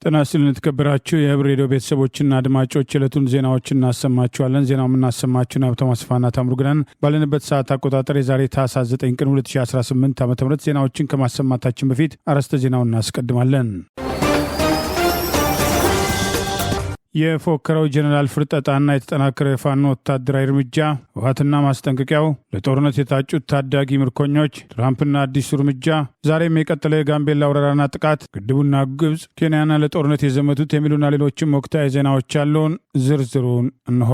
ጤና ይስጥልን የተከበራችሁ የህብር ሬዲዮ ቤተሰቦችና አድማጮች የዕለቱን ዜናዎችን እናሰማችኋለን። ዜናው የምናሰማችሁን ሀብታሙ አስፋና ታምሩ ግናን ባለንበት ሰዓት አቆጣጠር የዛሬ ታህሳስ 9 ቀን 2018 ዓ.ም ዜናዎችን ከማሰማታችን በፊት አርዕስተ ዜናውን እናስቀድማለን። የፎከረው ጀነራል ፍርጠጣና የተጠናከረ የፋኖ ወታደራዊ እርምጃ፣ ውሃትና ማስጠንቀቂያው፣ ለጦርነት የታጩት ታዳጊ ምርኮኞች፣ ትራምፕና አዲሱ እርምጃ፣ ዛሬም የቀጠለ የጋምቤላ ወረራና ጥቃት፣ ግድቡና ግብጽ፣ ኬንያና ለጦርነት የዘመቱት የሚሉና ሌሎችም ወቅታዊ ዜናዎች ያለውን ዝርዝሩን እንሆ።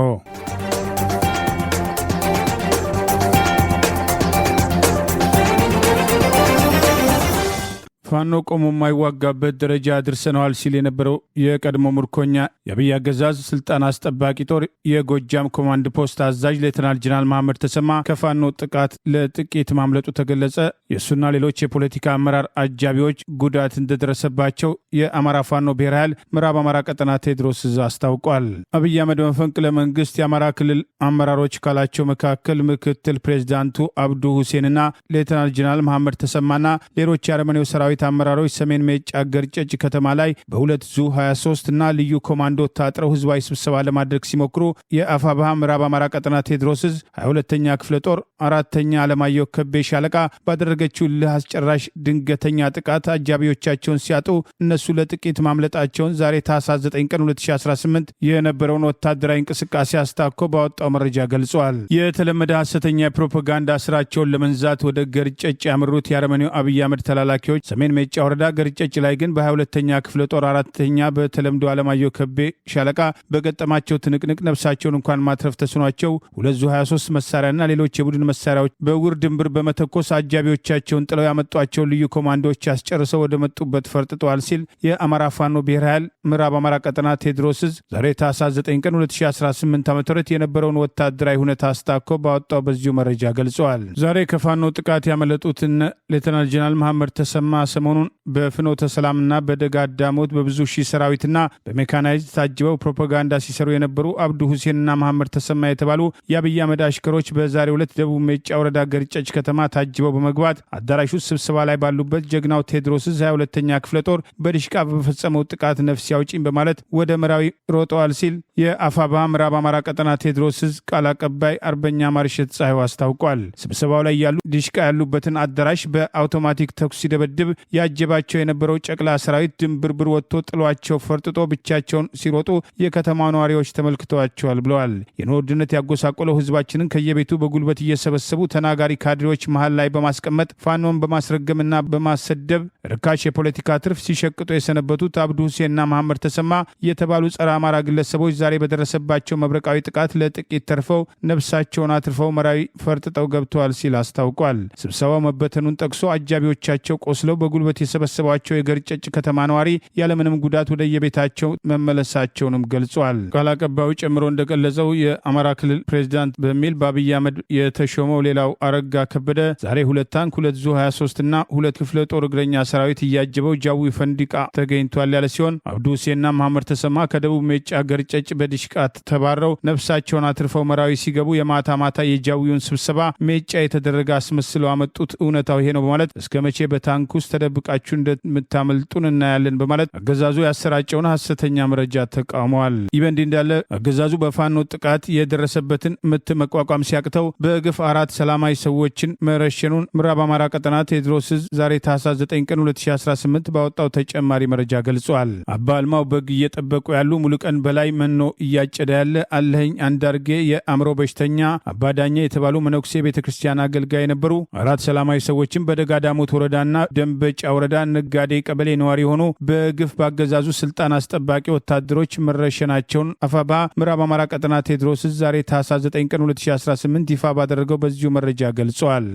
ፋኖ ቆሞ የማይዋጋበት ደረጃ አድርሰነዋል ሲል የነበረው የቀድሞ ምርኮኛ የአብይ አገዛዝ ስልጣን አስጠባቂ ጦር የጎጃም ኮማንድ ፖስት አዛዥ ሌተናል ጀነራል መሐመድ ተሰማ ከፋኖ ጥቃት ለጥቂት ማምለጡ ተገለጸ። የእሱና ሌሎች የፖለቲካ አመራር አጃቢዎች ጉዳት እንደደረሰባቸው የአማራ ፋኖ ብሔራዊ ኃይል ምዕራብ አማራ ቀጠና ቴዎድሮስ ዕዝ አስታውቋል። አብይ አህመድ መፈንቅለ መንግስት የአማራ ክልል አመራሮች ካላቸው መካከል ምክትል ፕሬዚዳንቱ አብዱ ሁሴንና ሌተናል ጀነራል መሐመድ ተሰማና ሌሎች የአረመኔው ሰራዊት አመራሮች ሰሜን ሜጫ ገርጨጭ ከተማ ላይ በሁለት ዙ 23 እና ልዩ ኮማንዶ ታጥረው ህዝባዊ ስብሰባ ለማድረግ ሲሞክሩ የአፋብኃ ምዕራብ አማራ ቀጠና ቴዎድሮስ ዕዝ 22ኛ ክፍለ ጦር 4ኛ አለማየሁ ከቤ ሻለቃ ባደረገችው እልህ አስጨራሽ ድንገተኛ ጥቃት አጃቢዎቻቸውን ሲያጡ እነሱ ለጥቂት ማምለጣቸውን ዛሬ ታህሳስ 9 ቀን 2018 የነበረውን ወታደራዊ እንቅስቃሴ አስታኮ ባወጣው መረጃ ገልጿል። የተለመደ ሐሰተኛ የፕሮፓጋንዳ ስራቸውን ለመንዛት ወደ ገርጨጭ ያመሩት የአረመኔው አብይ አህመድ ተላላኪዎች ሰሜን ሜጫ ወረዳ ገርጨጭ ላይ ግን በ22ኛ ክፍለ ጦር 4ኛ በተለምዶ አለማየሁ ከቤ ሻለቃ በገጠማቸው ትንቅንቅ ነፍሳቸውን እንኳን ማትረፍ ተስኗቸው 2 ዙ 23 መሳሪያና ሌሎች የቡድን መሳሪያዎች በውር ድንብር በመተኮስ አጃቢዎቻቸውን ጥለው ያመጧቸው ልዩ ኮማንዶዎች አስጨርሰው ወደ መጡበት ፈርጥጠዋል ሲል የአማራ ፋኖ ብሔራዊ ኃይል ምዕራብ አማራ ቀጠና ቴዎድሮስ ዕዝ ዛሬ ታህሳስ 9 ቀን 2018 ዓ.ም የነበረውን ወታደራዊ ሁኔታ አስታኮ ባወጣው በዚሁ መረጃ ገልጸዋል። ዛሬ ከፋኖ ጥቃት ያመለጡትን ሌተናል ጀነራል መሐመድ ተሰማ ሰሞኑን በፍኖተ ሰላምና በደጋ ዳሞት በብዙ ሺህ ሰራዊትና በሜካናይዝድ ታጅበው ፕሮፓጋንዳ ሲሰሩ የነበሩ አብዱ ሁሴንና መሐመድ ተሰማ የተባሉ የአብይ አህመድ አሽከሮች በዛሬው ዕለት ደቡብ ሜጫ ወረዳ ገርጨጭ ከተማ ታጅበው በመግባት አዳራሹ ስብሰባ ላይ ባሉበት ጀግናው ቴዎድሮስ ዕዝ 22ኛ ክፍለ ጦር በድሽቃ በፈጸመው ጥቃት ነፍስ ያውጪኝ በማለት ወደ መራዊ ሮጠዋል ሲል የአፋብኃ ምዕራብ አማራ ቀጠና ቴዎድሮስ ዕዝ ቃል አቀባይ አርበኛ ማርሸት ፀሐዩ አስታውቋል። ስብሰባው ላይ ያሉ ድሽቃ ያሉበትን አዳራሽ በአውቶማቲክ ተኩስ ሲደበድብ ያጀባቸው የነበረው ጨቅላ ሰራዊት ድንብርብር ወጥቶ ጥሏቸው ፈርጥጦ ብቻቸውን ሲሮጡ የከተማ ነዋሪዎች ተመልክተዋቸዋል ብለዋል። የኑሮ ውድነት ያጎሳቆለው ህዝባችንን ከየቤቱ በጉልበት እየሰበሰቡ ተናጋሪ ካድሬዎች መሃል ላይ በማስቀመጥ ፋኖን በማስረገምና በማሰደብ ርካሽ የፖለቲካ ትርፍ ሲሸቅጡ የሰነበቱት አብዱ ሁሴንና መሐመድ ተሰማ የተባሉ ጸረ አማራ ግለሰቦች ዛሬ በደረሰባቸው መብረቃዊ ጥቃት ለጥቂት ተርፈው ነፍሳቸውን አትርፈው መራዊ ፈርጥጠው ገብተዋል ሲል አስታውቋል። ስብሰባው መበተኑን ጠቅሶ አጃቢዎቻቸው ቆስለው በጉልበት የሰበሰቧቸው የገርጨጭ ከተማ ነዋሪ ያለምንም ጉዳት ወደ የቤታቸው መመለሳቸውንም ገልጿል። ቃል አቀባዩ ጨምሮ እንደገለጸው የአማራ ክልል ፕሬዚዳንት በሚል በአብይ አህመድ የተሾመው ሌላው አረጋ ከበደ ዛሬ 2 ታንክ 2 ዙ 23 እና 2 ክፍለ ጦር እግረኛ ሰራዊት እያጀበው ጃዊ ፈንዲቃ ተገኝቷል ያለ ሲሆን አብዱ ሁሴንና መሐመድ ተሰማ ከደቡብ ሜጫ ገርጨጭ በድሽቃ ተባረው ነፍሳቸውን አትርፈው መራዊ ሲገቡ የማታ ማታ የጃዊውን ስብሰባ ሜጫ የተደረገ አስመስለው አመጡት። እውነታው ይሄ ነው በማለት እስከ መቼ በታንክ ውስጥ ተደብቃችሁ እንደምታመልጡን እናያለን በማለት አገዛዙ ያሰራጨውን ሐሰተኛ መረጃ ተቃውመዋል። ይህ በእንዲህ እንዳለ አገዛዙ በፋኖ ጥቃት የደረሰበትን ምት መቋቋም ሲያቅተው በግፍ 4 ሰላማዊ ሰዎችን መረሸኑን ምዕራብ አማራ ቀጠና ቴዎድሮስ ዕዝ ዛሬ ታህሳስ 9 ቀን 2018 ባወጣው ተጨማሪ መረጃ ገልጿል። አባ አልማው በግ እየጠበቁ ያሉ ሙሉቀን በላይ መኖ እያጨደ ያለ አለኸኝ አንዳርጌ የአእምሮ በሽተኛ አባዳኛ የተባሉ መነኩሴ ቤተክርስቲያን አገልጋይ የነበሩ 4 ሰላማዊ ሰዎችን በደጋ ዳሞት ወረዳና ደንበጫ ወረዳ ነጋዴ ቀበሌ ነዋሪ ሆኖ በግፍ ባገዛዙ ስልጣን አስጠባቂ ወታደሮች መረሸናቸውን አፋብኃ ምዕራብ አማራ ቀጠና ቴዎድሮስ ዕዝ ዛሬ ታህሳስ 9 ቀን 2018 ይፋ ባደረገው በዚሁ መረጃ ገልጿል።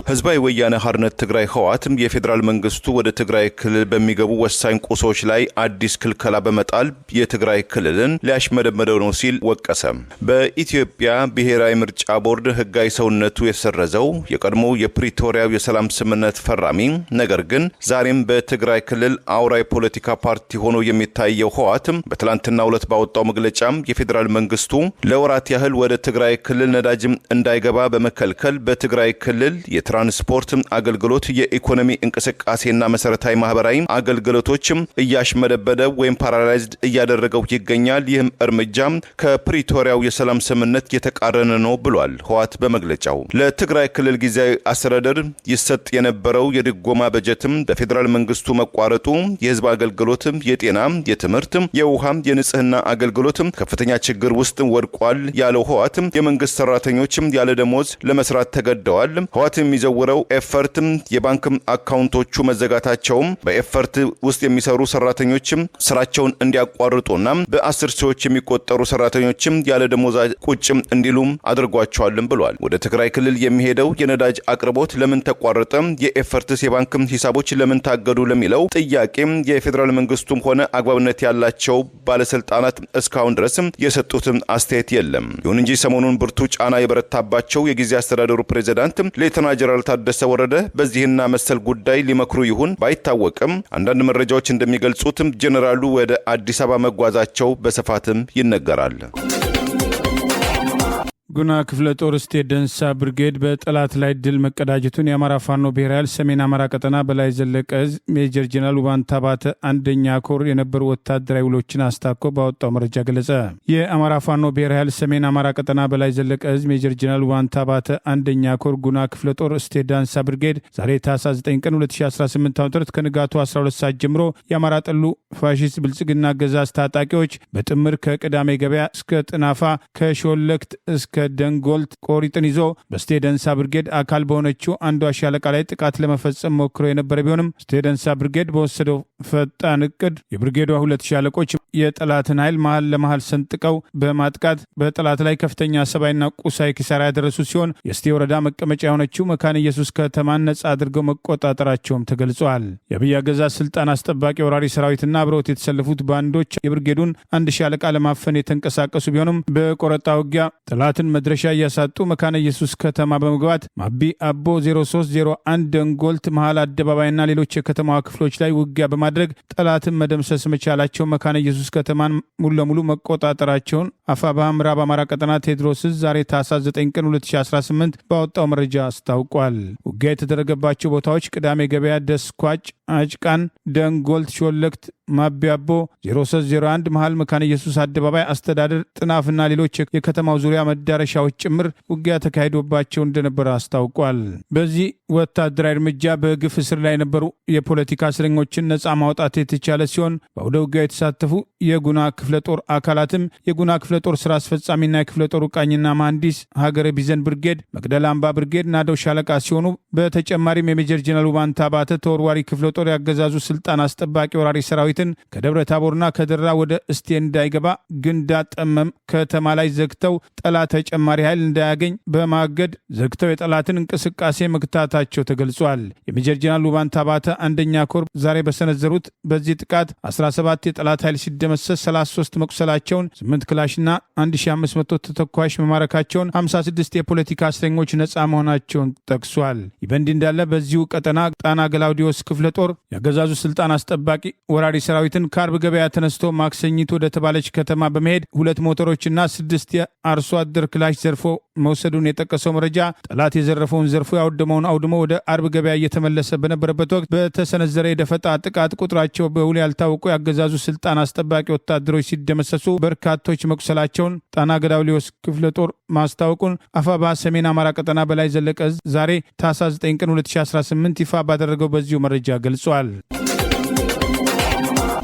ህዝባዊ ወያነ ሓርነት ትግራይ ህወሓትም የፌዴራል መንግስቱ ወደ ትግራይ ክልል በሚገቡ ወሳኝ ቁሶች ላይ አዲስ ክልከላ በመጣል የትግራይ ክልልን ሊያሽመደመደው ነው ሲል ወቀሰ። በኢትዮጵያ ብሔራዊ ምርጫ ቦርድ ህጋዊ ሰውነቱ የሰረዘው የቀድሞ የፕሪቶሪያው የሰላም ስምምነት ፈራሚ ነገር ግን ዛሬም በትግራይ ክልል አውራ የፖለቲካ ፓርቲ ሆኖ የሚታየው ህወሓትም በትላንትናው ዕለት ባወጣው መግለጫም የፌዴራል መንግስቱ ለወራት ያህል ወደ ትግራይ ክልል ነዳጅም እንዳይገባ በመከልከል በትግራይ ክልል የትራንስፖርት አገልግሎት፣ የኢኮኖሚ እንቅስቃሴና መሰረታዊ ማህበራዊ አገልግሎቶች እያሽመደበደ ወይም ፓራላይዝድ እያደረገው ይገኛል። ይህም እርምጃ ከፕሪቶሪያው የሰላም ስምምነት የተቃረነ ነው ብሏል ህወሓት በመግለጫው። ለትግራይ ክልል ጊዜያዊ አስተዳደር ይሰጥ የነበረው የድጎማ በጀትም በፌዴራል መንግስቱ መቋረጡ የህዝብ አገልግሎት፣ የጤና፣ የትምህርት፣ የውሃ፣ የንጽህና አገልግሎት ከፍተኛ ችግር ውስጥ ወድቋል ያለው ህወሓት የመንግስት ሰራተኞች ያለ ደሞዝ ለመስራት ተገደዋል። ህወሓት የሚዘውረው ኤፈርት የባንክ አካውንቶቹ መዘጋታቸው በኤፈርት ውስጥ የሚሰሩ ሰራተኞች ስራቸውን እንዲያቋርጡና በ10 ሺዎች የሚቆጠሩ ሰራተኞች ያለ ደሞዝ ቁጭ እንዲሉ አድርጓቸዋል ብሏል። ወደ ትግራይ ክልል የሚሄደው የነዳጅ አቅርቦት ለምን ተቋረጠ? የኤፈርትስ የባንክ ሂሳቦች ለምን ታገዱ? ለሚለው ጥያቄ የፌዴራል መንግስቱም ሆነ አግባብነት ያላቸው ባለስልጣናት እስካሁን ድረስ የሰጡት አስተያየት የለም። ይሁን እንጂ ሰሞኑን ብርቱ ጫና የበረታባቸው የጊዜ አስተዳደሩ ፕሬዝዳንት ሌተና ጀነራል ታደሰ ወረደ በዚህና መሰል ጉዳይ ሊመክሩ ይሁን ባይታወቅም አንዳንድ መረጃዎች እንደሚገልጹት ጀነራሉ ወደ አዲስ አበባ መጓዛቸው በስፋትም ይነገራል። ጉና ክፍለ ጦር እስቴ ደንሳ ብርጌድ በጠላት ላይ ድል መቀዳጀቱን የአማራ ፋኖ ብሔራዊ ኃይል ሰሜን አማራ ቀጠና በላይ ዘለቀ ዕዝ ሜጀር ጀነራል ውባንታ ባተ አንደኛ ኮር የነበሩ ወታደራዊ ውሎችን አስታኮ ባወጣው መረጃ ገለጸ። የአማራ ፋኖ ብሔራዊ ኃይል ሰሜን አማራ ቀጠና በላይ ዘለቀ ዕዝ ሜጀር ጀነራል ውባንታ ባተ አንደኛ ኮር ጉና ክፍለ ጦር እስቴ ዳንሳ ብርጌድ ዛሬ ታኅሳስ 9 ቀን 2018 ዓ.ም ከንጋቱ 12 ሰዓት ጀምሮ የአማራ ጠሉ ፋሺስት ብልጽግና አገዛዝ ታጣቂዎች በጥምር ከቅዳሜ ገበያ እስከ ጥናፋ ከሾለክት እስከ ደንጎልት ቆሪጥን ይዞ በስቴ ደንሳ ብርጌድ አካል በሆነችው አንዷ ሻለቃ ላይ ጥቃት ለመፈጸም ሞክሮ የነበረ ቢሆንም ስቴ ደንሳ ብርጌድ በወሰደው ፈጣን እቅድ የብርጌዷ 2 ሻለቆች የጠላትን ኃይል መሃል ለመሃል ሰንጥቀው በማጥቃት በጠላት ላይ ከፍተኛ ሰብአዊና ቁሳዊ ኪሳራ ያደረሱ ሲሆን የስቴ ወረዳ መቀመጫ የሆነችው መካነ ኢየሱስ ከተማን ነጻ አድርገው መቆጣጠራቸውም ተገልጿል። የአብይ አገዛዝ ስልጣን አስጠባቂ ወራሪ ሰራዊትና አብረውት የተሰለፉት ባንዶች የብርጌዱን 1 ሻለቃ ለማፈን የተንቀሳቀሱ ቢሆንም በቆረጣ ውጊያ ጠላትን መድረሻ እያሳጡ መካነ ኢየሱስ ከተማ በመግባት ማቢ አቦ 0301 ደንጎልት መሃል አደባባይና ሌሎች የከተማዋ ክፍሎች ላይ ውጊያ በማድረግ ጠላትን መደምሰስ መቻላቸው መካነ ኢየሱስ ከተማን ሙሉ ለሙሉ መቆጣጠራቸውን አፋብኃ ምዕራብ አማራ ቀጠና ቴዎድሮስ ዛሬ ታኅሳስ 9 ቀን 2018 ባወጣው መረጃ አስታውቋል። ውጊያ የተደረገባቸው ቦታዎች ቅዳሜ ገበያ፣ ደስኳጭ፣ አጭቃን፣ ደንጎልት፣ ሾለክት፣ ማቢያቦ 0301 መሃል መካነ ኢየሱስ አደባባይ፣ አስተዳደር፣ ጥናፍና ሌሎች የከተማው ዙሪያ መዳረሻዎች ጭምር ውጊያ ተካሂዶባቸው እንደነበረ አስታውቋል። በዚህ ወታደራዊ እርምጃ በግፍ እስር ላይ የነበሩ የፖለቲካ እስረኞችን ነጻ ማውጣት የተቻለ ሲሆን በአውደ ውጊያ የተሳተፉ የጉና ክፍለ ጦር አካላትም የጉና ክፍለ ጦር ስራ አስፈጻሚና የክፍለ ጦር ቃኝና መሐንዲስ ሀገረ ቢዘን ብርጌድ፣ መቅደላ አምባ ብርጌድ፣ ናደው ሻለቃ ሲሆኑ በተጨማሪም የሜጀር ጀነራል ውባንታ ባተ ተወርዋሪ ክፍለ ጦር ያገዛዙ ስልጣን አስጠባቂ ወራሪ ሰራዊትን ከደብረ ታቦርና ከደራ ወደ እስቴ እንዳይገባ ግንዳ ጠመም ከተማ ላይ ዘግተው ጠላት ተጨማሪ ኃይል እንዳያገኝ በማገድ ዘግተው የጠላትን እንቅስቃሴ መግታታቸው ተገልጿል። የሜጀር ጀነራል ውባንታ ባተ አንደኛ ኮር ዛሬ በሰነዘሩት በዚህ ጥቃት 17 የጠላት ኃይል ሲደመሰስ 33 መቁሰላቸውን፣ 8 ክላሽና 1500 ተተኳሽ መማረካቸውን፣ 56 የፖለቲካ እስረኞች ነጻ መሆናቸውን ጠቅሷል። ይህ በእንዲህ እንዳለ በዚሁ ቀጠና ጣና ገላውዲዮስ ክፍለ ጦር ያገዛዙ ስልጣን አስጠባቂ ወራሪ ሰራዊትን ከአርብ ገበያ ተነስቶ ማክሰኝት ወደ ተባለች ከተማ በመሄድ 2 ሞተሮችና 6 የአርሶ አደር ክላሽ ዘርፎ መውሰዱን የጠቀሰው መረጃ ጠላት የዘረፈውን ዘርፎ ያወደመውን አውድሞ ወደ አርብ ገበያ እየተመለሰ በነበረበት ወቅት በተሰነዘረ የደፈጣ ጥቃት ቁጥራቸው በውል ያልታወቁ ያገዛዙ ስልጣን አስጠባቂ ወታደሮች ሲደመሰሱ በርካቶች መቁሰላቸውን ጣና ገላውዲዮስ ክፍለ ጦር ማስታወቁን አፋብኃ ሰሜን አማራ ቀጠና በላይ ዘለቀ ዕዝ ዛሬ ታኅሳስ 9 ቀን 2018 ይፋ ባደረገው በዚሁ መረጃ ገልጿል።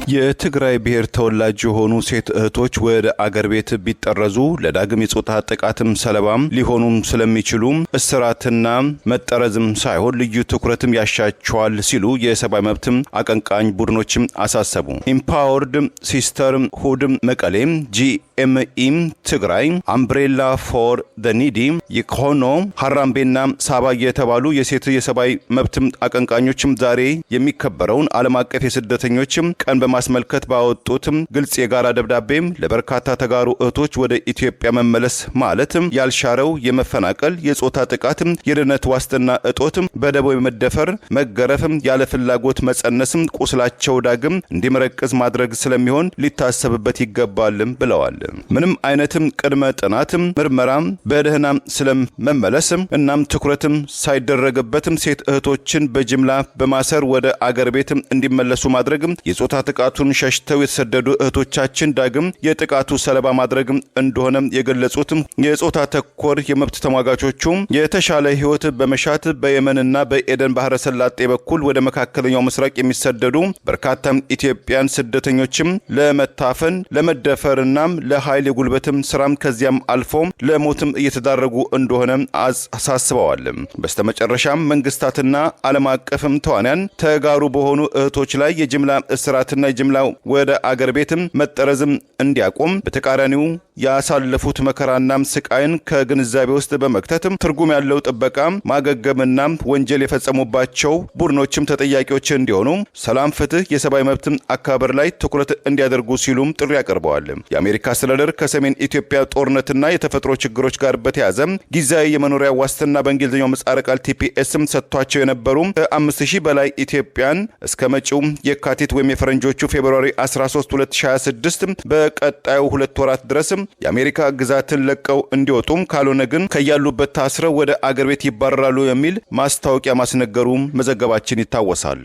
የትግራይ ብሔር ተወላጅ የሆኑ ሴት እህቶች ወደ አገር ቤት ቢጠረዙ ለዳግም የጾታ ጥቃትም ሰለባም ሊሆኑም ስለሚችሉ እስራትና መጠረዝም ሳይሆን ልዩ ትኩረትም ያሻቸዋል ሲሉ የሰብአዊ መብት አቀንቃኝ ቡድኖችም አሳሰቡ። ኢምፓወርድ ሲስተር ሁድ መቀሌ፣ ጂኤምኢ ትግራይ፣ አምብሬላ ፎር ዘ ኒዲ፣ ይኮኖ፣ ሀራምቤና ሳባ የተባሉ የሴት የሰብአዊ መብት አቀንቃኞችም ዛሬ የሚከበረውን ዓለም አቀፍ የስደተኞች ቀን በማስመልከት ባወጡትም ግልጽ የጋራ ደብዳቤም ለበርካታ ተጋሩ እህቶች ወደ ኢትዮጵያ መመለስ ማለትም ያልሻረው የመፈናቀል፣ የጾታ ጥቃት፣ የደህንነት ዋስትና እጦት፣ በደቦ የመደፈር፣ መገረፍም፣ ያለ ፍላጎት መጸነስም ቁስላቸው ዳግም እንዲመረቅዝ ማድረግ ስለሚሆን ሊታሰብበት ይገባልም ብለዋል። ምንም አይነትም ቅድመ ጥናትም ምርመራም በደህና ስለመመለስም እናም ትኩረትም ሳይደረግበትም ሴት እህቶችን በጅምላ በማሰር ወደ አገር ቤት እንዲመለሱ ማድረግም የጾታ ጥቃቱን ሸሽተው የተሰደዱ እህቶቻችን ዳግም የጥቃቱ ሰለባ ማድረግ እንደሆነ የገለጹትም የጾታ ተኮር የመብት ተሟጋቾቹ የተሻለ ህይወት በመሻት በየመንና በኤደን ባህረ ሰላጤ በኩል ወደ መካከለኛው ምስራቅ የሚሰደዱ በርካታ ኢትዮጵያን ስደተኞችም ለመታፈን ለመደፈርና ለኃይል የጉልበትም ስራም ከዚያም አልፎ ለሞትም እየተዳረጉ እንደሆነ አሳስበዋል። በስተመጨረሻም መንግስታትና ዓለም አቀፍም ተዋንያን ተጋሩ በሆኑ እህቶች ላይ የጅምላ እስራትና የጅምላ ወደ አገር ቤትም መጠረዝም እንዲያቆም በተቃራኒው ያሳለፉት መከራና ስቃይን ከግንዛቤ ውስጥ በመክተትም ትርጉም ያለው ጥበቃ ማገገምና ወንጀል የፈጸሙባቸው ቡድኖችም ተጠያቂዎች እንዲሆኑ ሰላም፣ ፍትህ፣ የሰብአዊ መብት አከባበር ላይ ትኩረት እንዲያደርጉ ሲሉም ጥሪ አቀርበዋል። የአሜሪካ አስተዳደር ከሰሜን ኢትዮጵያ ጦርነትና የተፈጥሮ ችግሮች ጋር በተያያዘ ጊዜያዊ የመኖሪያ ዋስትና በእንግሊዝኛው ምህጻረ ቃል TPSም ሰጥቷቸው የነበሩ 5000 በላይ ኢትዮጵያን እስከ መጪው የካቲት ወይም የፈረንጆቹ ፌብሩዋሪ 13 2026 በቀጣዩ 2 ወራት ድረስ የአሜሪካ ግዛትን ለቀው እንዲወጡም ካልሆነ ግን ከያሉበት ታስረው ወደ አገር ቤት ይባረራሉ የሚል ማስታወቂያ ማስነገሩ መዘገባችን ይታወሳል።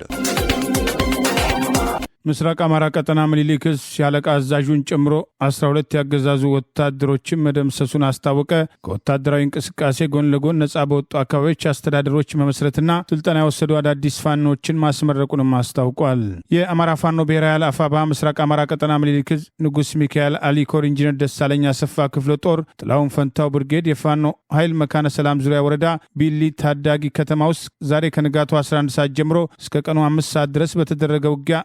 ምስራቅ አማራ ቀጠና ምኒልክ ዕዝ ሻለቃ አዛዡን ጨምሮ 12 ያገዛዙ ወታደሮችን መደምሰሱን አስታወቀ። ከወታደራዊ እንቅስቃሴ ጎን ለጎን ነጻ በወጡ አካባቢዎች አስተዳደሮች መመስረትና ስልጠና የወሰዱ አዳዲስ ፋኖችን ማስመረቁንም አስታውቋል። የአማራ ፋኖ ብሔራዊ ኃይል አፋብኃ ምስራቅ አማራ ቀጠና ምኒልክ ዕዝ ንጉስ ሚካኤል አሊኮር ኢንጂነር ደሳለኝ አሰፋ ክፍለ ጦር ጥላሁን ፈንታው ብርጌድ የፋኖ ኃይል መካነ ሰላም ዙሪያ ወረዳ ቢሊ ታዳጊ ከተማ ውስጥ ዛሬ ከንጋቱ 11 ሰዓት ጀምሮ እስከ ቀኑ 5 ሰዓት ድረስ በተደረገ ውጊያ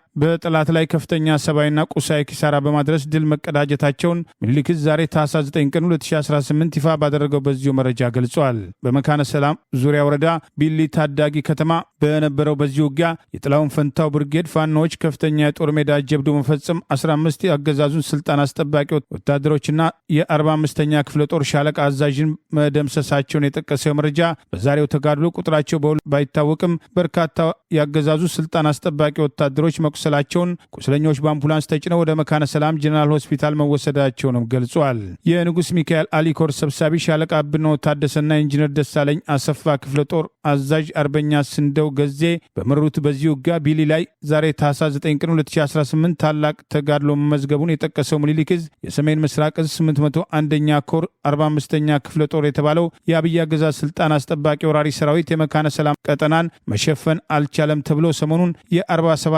ጠላት ላይ ከፍተኛ ሰብአዊና ቁሳዊ ኪሳራ በማድረስ ድል መቀዳጀታቸውን ምኒልክ ዕዝ ዛሬ ታኅሳስ 9 ቀን 2018 ይፋ ባደረገው በዚሁ መረጃ ገልጿል። በመካነ ሰላም ዙሪያ ወረዳ ቢሊ ታዳጊ ከተማ በነበረው በዚሁ ውጊያ የጥላሁን ፈንታው ብርጌድ ፋኖዎች ከፍተኛ የጦር ሜዳ ጀብዱ መፈጸም 15 የአገዛዙን ስልጣን አስጠባቂ ወታደሮችና የ45ኛ ክፍለ ጦር ሻለቃ አዛዥን መደምሰሳቸውን የጠቀሰው መረጃ በዛሬው ተጋድሎ ቁጥራቸው በውል ባይታወቅም በርካታ የአገዛዙ ስልጣን አስጠባቂ ወታደሮች መቁሰላቸው ቁስለኞች በአምቡላንስ ተጭነው ወደ መካነ ሰላም ጀነራል ሆስፒታል መወሰዳቸውንም ገልጿል። የንጉስ ሚካኤል አሊኮር ሰብሳቢ ሻለቃ አብነው ታደሰና ኢንጂነር ደሳለኝ አሰፋ ክፍለ ጦር አዛዥ አርበኛ ስንደው ገዜ በመሩት በዚህ ውጊያ ቢሊ ላይ ዛሬ ታኅሳስ 9 ቀን 2018 ታላቅ ተጋድሎ መመዝገቡን የጠቀሰው ምኒልክ ዕዝ የሰሜን ምስራቅ ዕዝ 801ኛ ኮር 45ኛ ክፍለ ጦር የተባለው የአብይ አገዛዝ ስልጣን አስጠባቂ ወራሪ ሰራዊት የመካነ ሰላም ቀጠናን መሸፈን አልቻለም ተብሎ ሰሞኑን የ47ኛ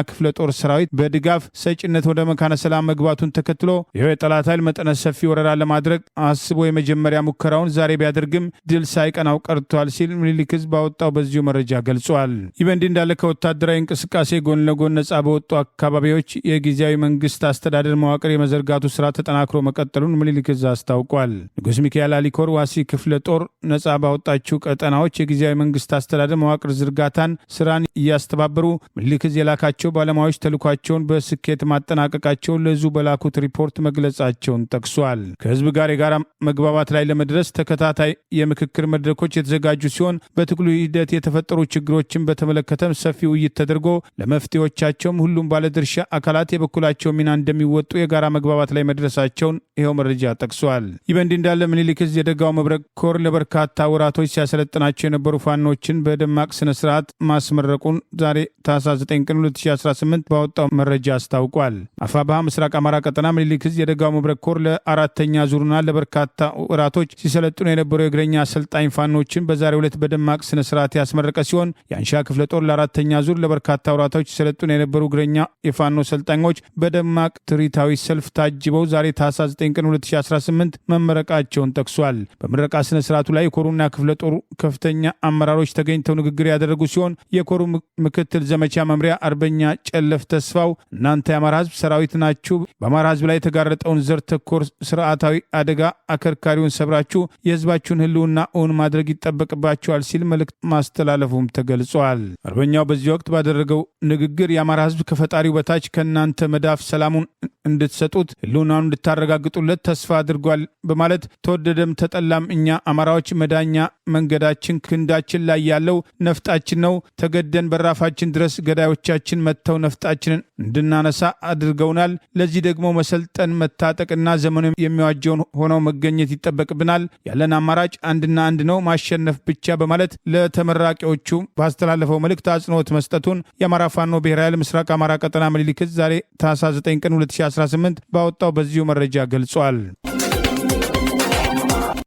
ክፍለ ጦር ሰራዊት በድጋፍ ሰጭነት ወደ መካነ ሰላም መግባቱን ተከትሎ ይህ የጠላት ኃይል መጠነ ሰፊ ወረራ ለማድረግ አስቦ የመጀመሪያ ሙከራውን ዛሬ ቢያደርግም ድል ሳይቀናው ቀርቷል ሲል ምኒልክ ዕዝ ባወጣው በዚሁ መረጃ ገልጿል። ይህ በእንዲህ እንዳለ ከወታደራዊ እንቅስቃሴ ጎን ለጎን ነጻ በወጡ አካባቢዎች የጊዜያዊ መንግስት አስተዳደር መዋቅር የመዘርጋቱ ስራ ተጠናክሮ መቀጠሉን ምኒልክ ዕዝ አስታውቋል። ንጉስ ሚካኤል አሊኮር ዋሲ ክፍለ ጦር ነጻ ባወጣችው ቀጠናዎች የጊዜያዊ መንግስት አስተዳደር መዋቅር ዝርጋታን ስራን እያስተባበሩ ምኒልክ ዕዝ የላካቸው ባለሙያዎች ተልኳቸውን በስኬት ማጠናቀቃቸውን ለዙ በላኩት ሪፖርት መግለጻቸውን ጠቅሷል። ከህዝብ ጋር የጋራ መግባባት ላይ ለመድረስ ተከታታይ የምክክር መድረኮች የተዘጋጁ ሲሆን በትግሉ ሂደት የተፈጠሩ ችግሮችን በተመለከተም ሰፊ ውይይት ተደርጎ ለመፍትሄዎቻቸውም ሁሉም ባለድርሻ አካላት የበኩላቸው ሚና እንደሚወጡ የጋራ መግባባት ላይ መድረሳቸውን ይኸው መረጃ ጠቅሷል። ይህ በእንዲህ እንዳለ ምኒልክ ዕዝ የደጋው መብረቅ ኮር ለበርካታ ወራቶች ሲያሰለጥናቸው የነበሩ ፋኖችን በደማቅ ስነ ስርዓት ማስመረቁን ዛሬ ታኅሳስ 9 ቀን 2018 ባወጣው መረጃ አስታውቋል። አፋብኃ ምስራቅ አማራ ቀጠና ምኒልክ ዕዝ የደጋው መብረቅ ኮር ለአራተኛ ዙርና ለበርካታ ወራቶች ሲሰለጥኑ የነበሩ የእግረኛ አሰልጣኝ ፋኖችን በዛሬው ዕለት በደማቅ ስነ ስርዓት ያስመረቀ ሲሆን የአንሻ ክፍለ ጦር ለአራተኛ ዙር ለበርካታ ወራቶች ሲሰለጥኑ የነበሩ እግረኛ የፋኖ ሰልጣኞች በደማቅ ትርኢታዊ ሰልፍ ታጅበው ዛሬ ታኅሳስ 9 ቀን 2018 መመረቃቸውን ጠቅሷል። በምረቃ ስነ ስርዓቱ ላይ የኮሩና ክፍለ ጦሩ ከፍተኛ አመራሮች ተገኝተው ንግግር ያደረጉ ሲሆን የኮሩ ምክትል ዘመቻ መምሪያ አርበኛ ጨለ የማሰለፍ ተስፋው እናንተ የአማራ ህዝብ ሰራዊት ናችሁ፣ በአማራ ህዝብ ላይ የተጋረጠውን ዘር ተኮር ስርዓታዊ አደጋ አከርካሪውን ሰብራችሁ የህዝባችሁን ህልውና እውን ማድረግ ይጠበቅባችኋል ሲል መልእክት ማስተላለፉም ተገልጿል። አርበኛው በዚህ ወቅት ባደረገው ንግግር የአማራ ህዝብ ከፈጣሪው በታች ከእናንተ መዳፍ ሰላሙን እንድትሰጡት ህልውናውን እንድታረጋግጡለት ተስፋ አድርጓል በማለት ተወደደም ተጠላም እኛ አማራዎች መዳኛ መንገዳችን ክንዳችን ላይ ያለው ነፍጣችን ነው። ተገደን በራፋችን ድረስ ገዳዮቻችን መጥተው ነፍጣችንን እንድናነሳ አድርገውናል። ለዚህ ደግሞ መሰልጠን መታጠቅና ዘመኑ የሚዋጀውን ሆነው መገኘት ይጠበቅብናል። ያለን አማራጭ አንድና አንድ ነው፣ ማሸነፍ ብቻ በማለት ለተመራቂዎቹ ባስተላለፈው መልእክት አጽንኦት መስጠቱን የአማራ ፋኖ ብሔራዊ ኃይል ምስራቅ አማራ ቀጠና ምኒልክ ዕዝ ዛሬ ታኅሳስ 9 ቀን 2018 ባወጣው በዚሁ መረጃ ገልጿል።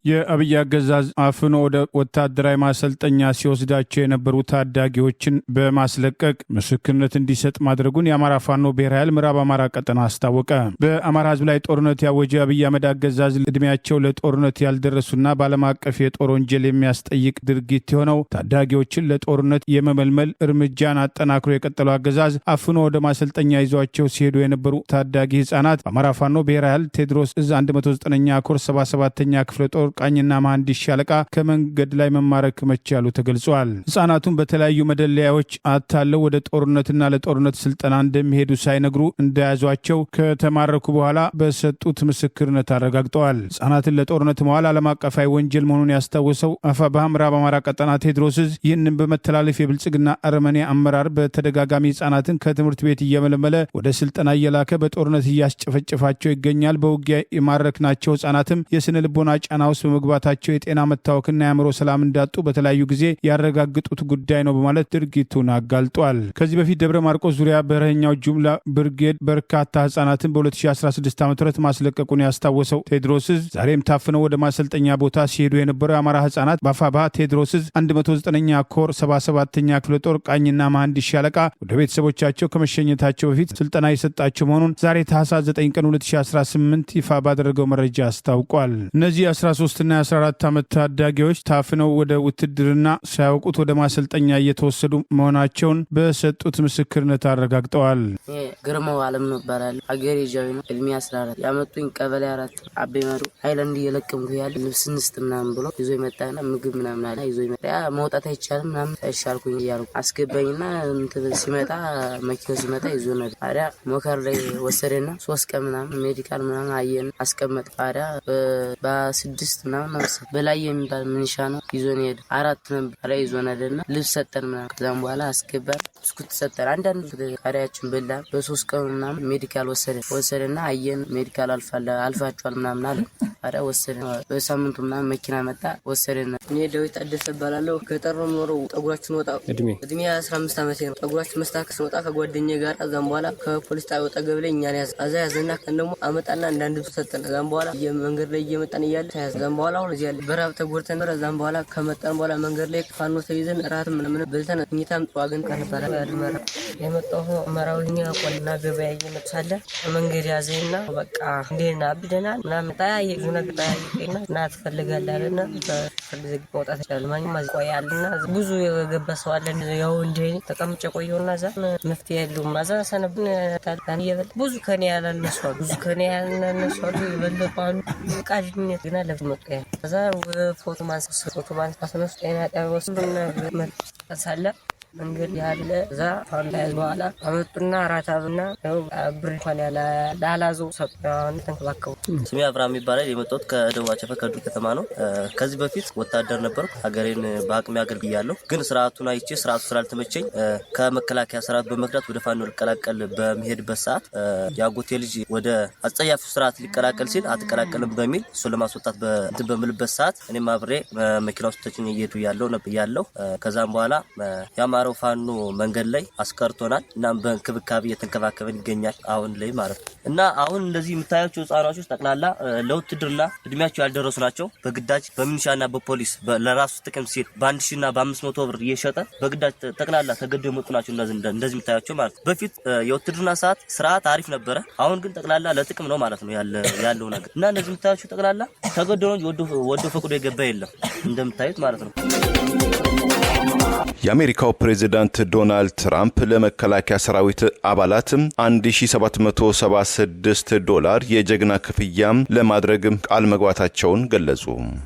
የአብይ አገዛዝ አፍኖ ወደ ወታደራዊ ማሰልጠኛ ሲወስዳቸው የነበሩ ታዳጊዎችን በማስለቀቅ ምስክርነት እንዲሰጥ ማድረጉን የአማራ ፋኖ ብሔራዊ ኃይል ምዕራብ አማራ ቀጠና አስታወቀ። በአማራ ህዝብ ላይ ጦርነት ያወጀ አብይ አህመድ አገዛዝ እድሜያቸው ለጦርነት ያልደረሱና በዓለም አቀፍ የጦር ወንጀል የሚያስጠይቅ ድርጊት የሆነው ታዳጊዎችን ለጦርነት የመመልመል እርምጃን አጠናክሮ የቀጠለው አገዛዝ አፍኖ ወደ ማሰልጠኛ ይዟቸው ሲሄዱ የነበሩ ታዳጊ ህጻናት በአማራ ፋኖ ብሔራዊ ኃይል ቴዎድሮስ ዕዝ 109ኛ ኮር 77ኛ ክፍለ ጦር ቃኝና መሐንዲስ ሻለቃ ከመንገድ ላይ መማረክ መቻሉ ተገልጿል። ህጻናቱን በተለያዩ መደለያዎች አታለው ወደ ጦርነትና ለጦርነት ስልጠና እንደሚሄዱ ሳይነግሩ እንደያዟቸው ከተማረኩ በኋላ በሰጡት ምስክርነት አረጋግጠዋል። ህጻናትን ለጦርነት መዋል ዓለም አቀፋዊ ወንጀል መሆኑን ያስታወሰው አፋብኃ ምዕራብ አማራ ቀጠና ቴዎድሮስ ዕዝ ይህንን በመተላለፍ የብልጽግና አረመኔ አመራር በተደጋጋሚ ህጻናትን ከትምህርት ቤት እየመለመለ ወደ ስልጠና እየላከ በጦርነት እያስጨፈጨፋቸው ይገኛል። በውጊያ የማረክናቸው ህጻናትም የስነ ልቦና ጫና ውስጥ በመግባታቸው የጤና መታወክና የአእምሮ ሰላም እንዳጡ በተለያዩ ጊዜ ያረጋግጡት ጉዳይ ነው በማለት ድርጊቱን አጋልጧል። ከዚህ በፊት ደብረ ማርቆስ ዙሪያ በረኛው ጁምላ ብርጌድ በርካታ ህጻናትን በ2016 ዓ.ም ማስለቀቁን ያስታወሰው ቴዎድሮስ ዕዝ ዛሬም ታፍነው ወደ ማሰልጠኛ ቦታ ሲሄዱ የነበረው የአማራ ህጻናት በአፋብኃ ቴዎድሮስ ዕዝ 109ኛ ኮር 77ኛ ክፍለ ጦር ቃኝና መሐንዲስ ሻለቃ ወደ ቤተሰቦቻቸው ከመሸኘታቸው በፊት ስልጠና የሰጣቸው መሆኑን ዛሬ ታኅሳስ 9 ቀን 2018 ይፋ ባደረገው መረጃ አስታውቋል። እነዚህ 13 እና 14 ዓመት ታዳጊዎች ታፍነው ወደ ውትድርና ሳያውቁት ወደ ማሰልጠኛ እየተወሰዱ መሆናቸውን በሰጡት ምስክርነት አረጋግጠዋል። ግርማው አለም ነው ይባላል። አገሬ ጃዊ ነው። እድሜ 14 ያመጡኝ ቀበሌ 4 አቤ መሩ ሃይላንድ እየለቀምኩ ያለ ልብስ ንስጥ ምናምን ብሎ ይዞ ይመጣና ምግብ ምናምን አለ ይዞ ይመጣ መውጣት አይቻልም ምናምን አይሻልኩኝ እያልኩ አስገባኝና ሲመጣ መኪናው ሲመጣ ይዞ ነው ታዲያ ሞከር ላይ ወሰደና 3 ቀን ምናምን ሜዲካል ምናምን አየን አስቀመጥ ታዲያ በ6 ምናምን በላይ የሚባል ምንሻ ነው ይዞን ሄደ 4 ነበር ይዞን ሄደና ልብስ ሰጠን ምናምን ከዛም በኋላ አስገባን ብስኩት ሰጠን አንዳንዱ ታዲያችን በላ በ3 ቀን ምናምን ሜዲካል ወሰደና አየን ሜዲካል አልፋችኋል ምናምን አለ ታዲያ ወሰደን በሳምንቱ ምናምን መኪና መጣ ወሰደን። እኔ ዳዊት አደሰ እባላለሁ። ገጠር ነው የምኖረው። ጠጉራችን ወጣ እድሜ 15 ዓመቴ ነው። ጠጉራችን መስተካከል ወጣ ከጓደኛዬ ጋር ከዛም በኋላ ከፖሊስ ጣቢያው ጠገብ ላይ እኛን ያዘና ከነሞ አመጣና አንዳንድ ሰጠን። ከዛም በኋላ መንገድ ላይ እየመጣን እያለ ከዛም በኋላ አሁን እዚህ ያለ በራብ ተጎድተን ነበር። ከዛም በኋላ ከመጣን በኋላ መንገድ ላይ ፋኖ ተይዘን ራት ምንም በልተን እኛም ጧግን ከነበረ ያድመራ የመጣው መራውኛ ቆልና ገበያ እየመጣለ መንገድ ያዘና በቃ እንደና አብደናል ምናምን ታያየ ነገጣይና እና ተፈልጋለና ተፈልግ መውጣት ይችላል ማንኛውም አዝቆያልና ብዙ የገባ ሰው አለ ያው እንደ ተቀምጨ ቆየውና ዛ መፍትሄ የለውም ማዛ ሰነብን ታልታን ይበል ብዙ ከኔ ያላነሱ ብዙ ከኔ ያላነሱ ይበልጣሉ ቃልኝነት ግና ለመቀያ ከዛ ፎቶ ማንሳት ነው ጤና ጣቢያ ወስዱና መሳለ መንገድ ያለ እዛ ታላዝ በኋላ አመጡና አራታብና ብር እንኳን ያለ ላላዞ ሰጣን ተንከባከቡ። ስሜ አብርሃም ይባላል። የመጣሁት ከደቡብ አቸፈ ከዱር ከተማ ነው። ከዚህ በፊት ወታደር ነበርኩ። ሀገሬን በአቅሜ አገልግያለሁ። ግን ስርዓቱን አይቼ ስርዓቱ ስላልተመቸኝ ከመከላከያ ሰራዊት በመክዳት ወደ ፋኖ ሊቀላቀል በሚሄድበት ሰዓት ያጎቴ ልጅ ወደ አጸያፊ ስርዓት ሊቀላቀል ሲል አትቀላቀልም በሚል እሱ ለማስወጣት በምልበት ሰዓት እኔም አብሬ መኪና ውስጥ ተጭኜ እየሄዱ ያለው ከዛም በኋላ አማራው ፋኖ መንገድ ላይ አስቀርቶናል እና በእንክብካቤ እየተንከባከበን ይገኛል አሁን ላይ ማለት ነው። እና አሁን እንደዚህ የምታያቸው ህጻናቶች ጠቅላላ ለውትድርና እድሜያቸው ያልደረሱ ናቸው። በግዳጅ በሚኒሻና በፖሊስ ለራሱ ጥቅም ሲል በ1000 እና በ500 ብር እየሸጠ በግዳጅ ጠቅላላ ተገደው የመጡ ናቸው። እንደዚህ የምታያቸው ማለት ነው። በፊት የውትድርና ሰዓት ስርዓት አሪፍ ነበረ። አሁን ግን ጠቅላላ ለጥቅም ነው ማለት ነው ያለው ነገር እና እንደዚህ የምታያቸው ጠቅላላ ተገደው ወዶ ፈቅዶ የገባ የለም እንደምታዩት ማለት ነው። የአሜሪካው ፕሬዚዳንት ዶናልድ ትራምፕ ለመከላከያ ሰራዊት አባላት $1776 የጀግና ክፍያ ለማድረግ ቃል መግባታቸውን ገለጹ።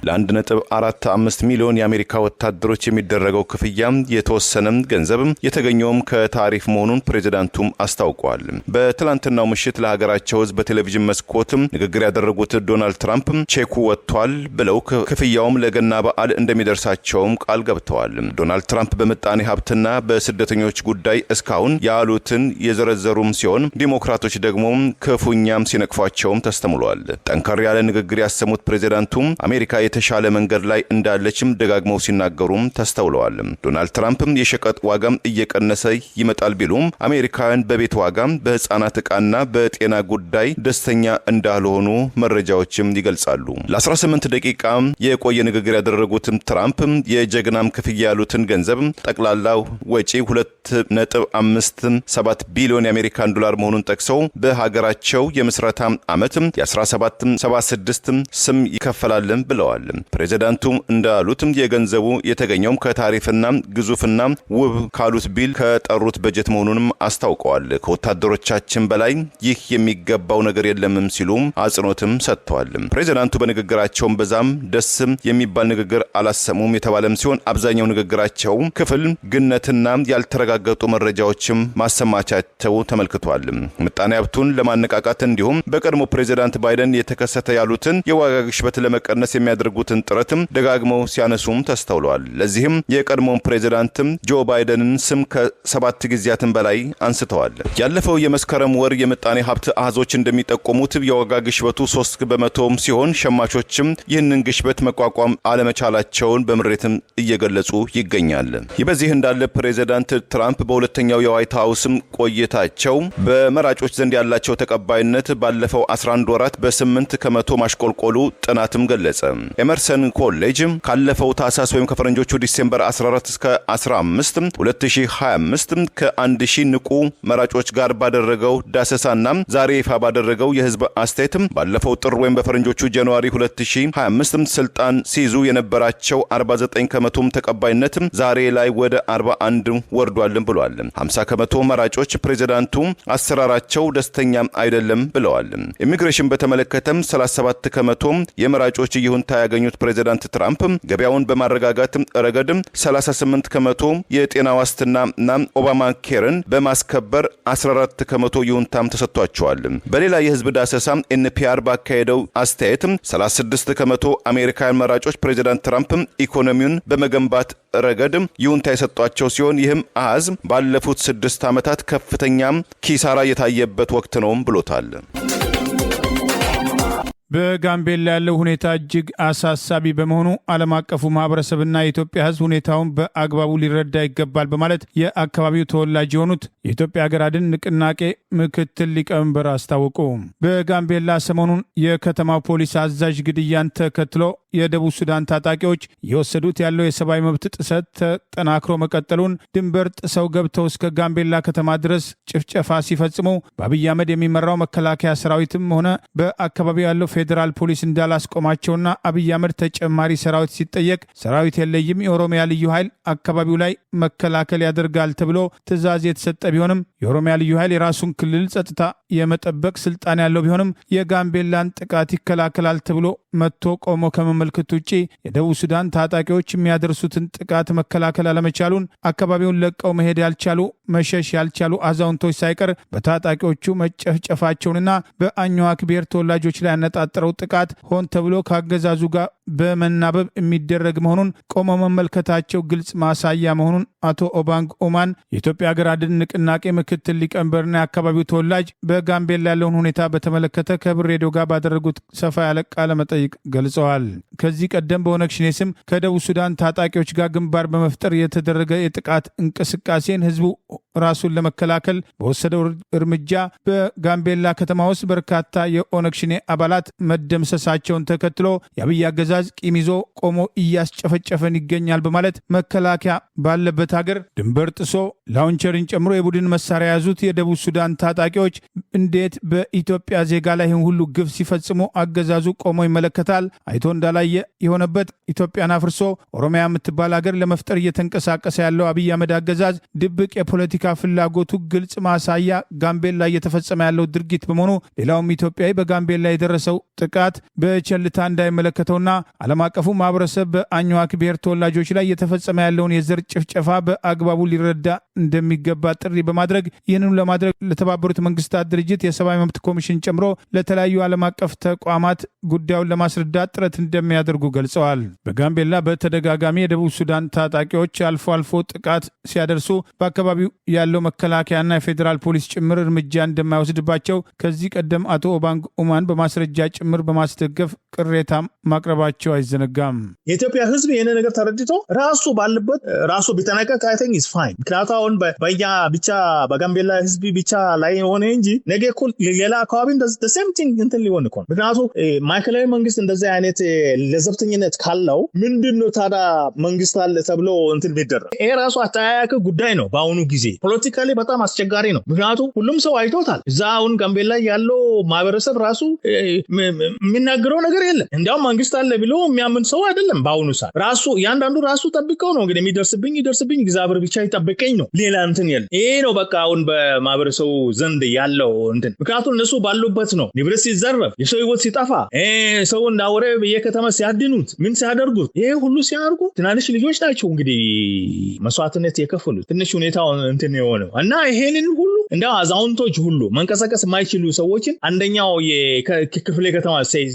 ለ1.45 ሚሊዮን የአሜሪካ ወታደሮች የሚደረገው ክፍያ የተወሰነ ገንዘብ የተገኘውም ከታሪፍ መሆኑን ፕሬዚዳንቱም አስታውቀዋል። በትላንትናው ምሽት ለሀገራቸው ሕዝብ በቴሌቪዥን መስኮት ንግግር ያደረጉት ዶናልድ ትራምፕ ቼኩ ወጥቷል ብለው ክፍያውም ለገና በዓል እንደሚደርሳቸውም ቃል ገብተዋል። ዶናልድ ትራምፕ በምጣኔ ሀብትና በስደተኞች ጉዳይ እስካሁን ያሉትን የዘረዘሩም ሲሆን ዲሞክራቶች ደግሞ ክፉኛም ሲነቅፏቸውም ተስተምሏል። ጠንከር ያለ ንግግር ያሰሙት ፕሬዚዳንቱም አሜሪካ የተሻለ መንገድ ላይ እንዳለችም ደጋግመው ሲናገሩም ተስተውለዋል። ዶናልድ ትራምፕ የሸቀጥ ዋጋም እየቀነሰ ይመጣል ቢሉም አሜሪካውያን በቤት ዋጋ፣ በህፃናት ዕቃና በጤና ጉዳይ ደስተኛ እንዳልሆኑ መረጃዎችም ይገልጻሉ። ለ18 ደቂቃ የቆየ ንግግር ያደረጉት ትራምፕ የጀግናም ክፍያ ያሉትን ገንዘብ ጠቅላላው ወጪ 2.57 ቢሊዮን የአሜሪካን ዶላር መሆኑን ጠቅሰው በሀገራቸው የምስረታ ዓመት የ1776 ስም ይከፈላል ብለዋል። ፕሬዚዳንቱ እንዳሉት የገንዘቡ የተገኘውም ከታሪፍና ግዙፍና ውብ ካሉት ቢል ከጠሩት በጀት መሆኑንም አስታውቀዋል። ከወታደሮቻችን በላይ ይህ የሚገባው ነገር የለምም ሲሉ አጽንኦትም ሰጥተዋል። ፕሬዚዳንቱ በንግግራቸውም በዛም ደስ የሚባል ንግግር አላሰሙም የተባለም ሲሆን አብዛኛው ንግግራቸው ክፍል ግነትና ያልተረጋገጡ መረጃዎችም ማሰማቻቸው ተመልክቷል። ምጣኔ ሀብቱን ለማነቃቃት እንዲሁም በቀድሞ ፕሬዚዳንት ባይደን የተከሰተ ያሉትን የዋጋ ግሽበት ለመቀነስ የሚያደርጉትን ጥረትም ደጋግመው ሲያነሱም ተስተውለዋል። ለዚህም የቀድሞውን ፕሬዚዳንት ጆ ባይደንን ስም ከ7 ጊዜያትን በላይ አንስተዋል። ያለፈው የመስከረም ወር የምጣኔ ሀብት አሃዞች እንደሚጠቆሙት የዋጋ ግሽበቱ 3% ሲሆን ሸማቾችም ይህንን ግሽበት መቋቋም አለመቻላቸውን በምሬትም እየገለጹ ይገኛል። ይህ በዚህ እንዳለ ፕሬዚዳንት ትራምፕ በሁለተኛው የዋይት ሃውስም ቆይታቸው በመራጮች ዘንድ ያላቸው ተቀባይነት ባለፈው 11 ወራት በ8% ማሽቆልቆሉ ጥናትም ገለጸ። ኤመርሰን ኮሌጅ ካለፈው ታህሳስ ወይም ከፈረንጆቹ ዲሴምበር 14 እስከ 15 2025 ከ1000 ንቁ መራጮች ጋር ባደረገው ዳሰሳና ዛሬ ይፋ ባደረገው የህዝብ አስተያየት ባለፈው ጥር ወይም በፈረንጆቹ ጃንዋሪ 2025 ስልጣን ሲይዙ የነበራቸው 49% ተቀባይነት ዛሬ ላይ ወደ 41 ወርዷል ብሏል። 50% መራጮች ፕሬዚዳንቱ አሰራራቸው ደስተኛ አይደለም ብለዋል። ኢሚግሬሽን በተመለከተም 37% የመራጮች ይሁንታ ያገኙት ፕሬዚዳንት ትራምፕ ገበያውን በማረጋጋት ረገድ 38% የጤና ዋስትናና ኦባማ ኬርን በማስከበር 14% ይሁንታም ተሰጥቷቸዋል። በሌላ የህዝብ ዳሰሳ ኤንፒአር ባካሄደው አስተያየት 36% አሜሪካውያን መራጮች ፕሬዚዳንት ትራምፕ ኢኮኖሚውን በመገንባት ረገድ ይሁንታ የሰጧቸው ሲሆን ይህም አሃዝ ባለፉት 6 ዓመታት ከፍተኛ ኪሳራ የታየበት ወቅት ነው ብሎታል። በጋምቤላ ያለው ሁኔታ እጅግ አሳሳቢ በመሆኑ ዓለም አቀፉ ማህበረሰብና የኢትዮጵያ ህዝብ ሁኔታውን በአግባቡ ሊረዳ ይገባል በማለት የአካባቢው ተወላጅ የሆኑት የኢትዮጵያ ሀገር አድን ንቅናቄ ምክትል ሊቀመንበር አስታወቁ። በጋምቤላ ሰሞኑን የከተማው ፖሊስ አዛዥ ግድያን ተከትሎ የደቡብ ሱዳን ታጣቂዎች የወሰዱት ያለው የሰብአዊ መብት ጥሰት ተጠናክሮ መቀጠሉን፣ ድንበር ጥሰው ገብተው እስከ ጋምቤላ ከተማ ድረስ ጭፍጨፋ ሲፈጽሙ በአብይ አህመድ የሚመራው መከላከያ ሰራዊትም ሆነ በአካባቢው ያለው ፌዴራል ፖሊስ እንዳላስቆማቸውና አብይ አህመድ ተጨማሪ ሰራዊት ሲጠየቅ ሰራዊት የለይም የኦሮሚያ ልዩ ኃይል አካባቢው ላይ መከላከል ያደርጋል ተብሎ ትዕዛዝ የተሰጠ ቢሆንም የኦሮሚያ ልዩ ኃይል የራሱን ክልል ጸጥታ የመጠበቅ ስልጣን ያለው ቢሆንም የጋምቤላን ጥቃት ይከላከላል ተብሎ መጥቶ ቆሞ ከመመልከት ውጪ የደቡብ ሱዳን ታጣቂዎች የሚያደርሱትን ጥቃት መከላከል አለመቻሉን አካባቢውን ለቀው መሄድ ያልቻሉ መሸሽ ያልቻሉ አዛውንቶች ሳይቀር በታጣቂዎቹ መጨፍጨፋቸውንና በአኝዋክ ብሔር ተወላጆች ላይ ያነጣጠረው ጥቃት ሆን ተብሎ ከአገዛዙ ጋር በመናበብ የሚደረግ መሆኑን ቆሞ መመልከታቸው ግልጽ ማሳያ መሆኑን አቶ ኦባንግ ኦማን የኢትዮጵያ ሀገር አድን ንቅናቄ ምክትል ሊቀመንበርና የአካባቢው ተወላጅ በጋምቤላ ያለውን ሁኔታ በተመለከተ ከብር ሬዲዮ ጋር ባደረጉት ሰፋ ያለ ቃለ መጠይቅ ገልጸዋል። ከዚህ ቀደም በኦነግ ሸኔ ስም ከደቡብ ሱዳን ታጣቂዎች ጋር ግንባር በመፍጠር የተደረገ የጥቃት እንቅስቃሴን ህዝቡ ራሱን ለመከላከል በወሰደው እርምጃ በጋምቤላ ከተማ ውስጥ በርካታ የኦነግ ሸኔ አባላት መደምሰሳቸውን ተከትሎ የአብይ አገዛዝ ቂም ይዞ ቆሞ እያስጨፈጨፈን ይገኛል በማለት መከላከያ ባለበት ሀገር ድንበር ጥሶ ላውንቸርን ጨምሮ የቡድን መሳሪያ የያዙት የደቡብ ሱዳን ታጣቂዎች እንዴት በኢትዮጵያ ዜጋ ላይ ይህን ሁሉ ግፍ ሲፈጽሙ አገዛዙ ቆሞ ይመለከታል? አይቶ እንዳላየ የታየ የሆነበት ኢትዮጵያን አፍርሶ ኦሮሚያ የምትባል ሀገር ለመፍጠር እየተንቀሳቀሰ ያለው አብይ አህመድ አገዛዝ ድብቅ የፖለቲካ ፍላጎቱ ግልጽ ማሳያ ጋምቤላ እየተፈጸመ ያለው ድርጊት በመሆኑ ሌላውም ኢትዮጵያዊ በጋምቤላ የደረሰው ጥቃት በቸልታ እንዳይመለከተውና ዓለም አቀፉ ማህበረሰብ በአኝዋክ ብሔር ተወላጆች ላይ እየተፈጸመ ያለውን የዘር ጭፍጨፋ በአግባቡ ሊረዳ እንደሚገባ ጥሪ በማድረግ ይህንኑ ለማድረግ ለተባበሩት መንግስታት ድርጅት የሰብአዊ መብት ኮሚሽን ጨምሮ ለተለያዩ ዓለም አቀፍ ተቋማት ጉዳዩን ለማስረዳት ጥረት እንደሚያደርጉ ገልጸዋል። በጋምቤላ በተደጋጋሚ የደቡብ ሱዳን ታጣቂዎች አልፎ አልፎ ጥቃት ሲያደርሱ በአካባቢው ያለው መከላከያና የፌዴራል ፖሊስ ጭምር እርምጃ እንደማይወስድባቸው ከዚህ ቀደም አቶ ኦባንግ ኡማን በማስረጃ ጭምር በማስደገፍ ቅሬታ ማቅረባቸው አይዘነጋም። የኢትዮጵያ ህዝብ ይህን ነገር ተረድቶ ራሱ ባለበት ራሱ ቢጠነቀቅ አይ ቲንክ ኢዝ ፋይን። ምክንያቱም አሁን በእኛ ብቻ በጋምቤላ ህዝብ ብቻ ላይ ሆነ እንጂ ነገ እኮ ሌላ አካባቢ the same thing እንትን ሊሆን እኮ ነው። ምክንያቱም ማዕከላዊ መንግስት እንደዚህ አይነት ለዘብተኝነት ካለው ምንድነው ታዲያ መንግስት አለ ተብሎ እንትን ቢደረግ? ይሄ ራሱ አጠያያቂ ጉዳይ ነው። በአሁኑ ጊዜ ፖለቲካሊ በጣም አስቸጋሪ ነው። ምክንያቱም ሁሉም ሰው አይቶታል። እዛ አሁን ጋምቤላ ያለው ማህበረሰብ ራሱ የሚናገረው ነገር የለም። እንዲያውም መንግስት አለ ብሎ የሚያምን ሰው አይደለም። በአሁኑ ሰዓት ራሱ ያንዳንዱ ራሱ ጠብቀው ነው እንግዲህ የሚደርስብኝ እግዚአብሔር ብቻ ይጠብቀኝ ነው። ሌላ እንትን የለም። ይሄ ነው በቃ አሁን በማህበረሰቡ ዘንድ ያለው እንትን። ምክንያቱም እነሱ ባሉበት ነው ንብረት ሲዘረፍ፣ የሰው ህይወት ሲጠፋ፣ ሰው እንዳወረ በየከተማ ሲያድኑት፣ ምን ሲያደርጉት፣ ይሄ ሁሉ ሲያደርጉ ትናንሽ ልጆች ናቸው እንግዲህ መስዋዕትነት የከፈሉት። ትንሽ ሁኔታው እንትን የሆነው እና ይሄንን ሁሉ እንደ አዛውንቶች ሁሉ መንቀሳቀስ የማይችሉ ሰዎችን አንደኛው የክፍለ ከተማ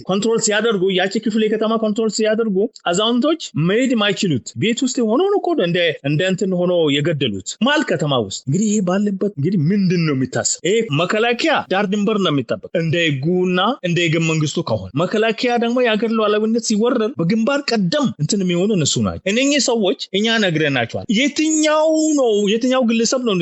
ኮንትሮል ሲያደርጉ ያቺ ክፍለ ከተማ ኮንትሮል ሲያደርጉ አዛውንቶች መሄድ የማይችሉት ቤት ውስጥ ሆኖ ነው እኮ እንደ እንትን ሆኖ የገደሉት ማል ከተማ ውስጥ። እንግዲህ ይሄ ባለበት እንግዲህ ምንድን ነው የሚታሰብ? ይሄ መከላከያ ዳር ድንበር ነው የሚጠበቅ እንደ ህጉና እንደ ህገ መንግስቱ ከሆነ መከላከያ ደግሞ የሀገር ሉዓላዊነት ሲወረር በግንባር ቀደም እንትን የሚሆኑ እነሱ ናቸው። እነኚህ ሰዎች እኛ ነግረናቸዋል። የትኛው ግለሰብ ነው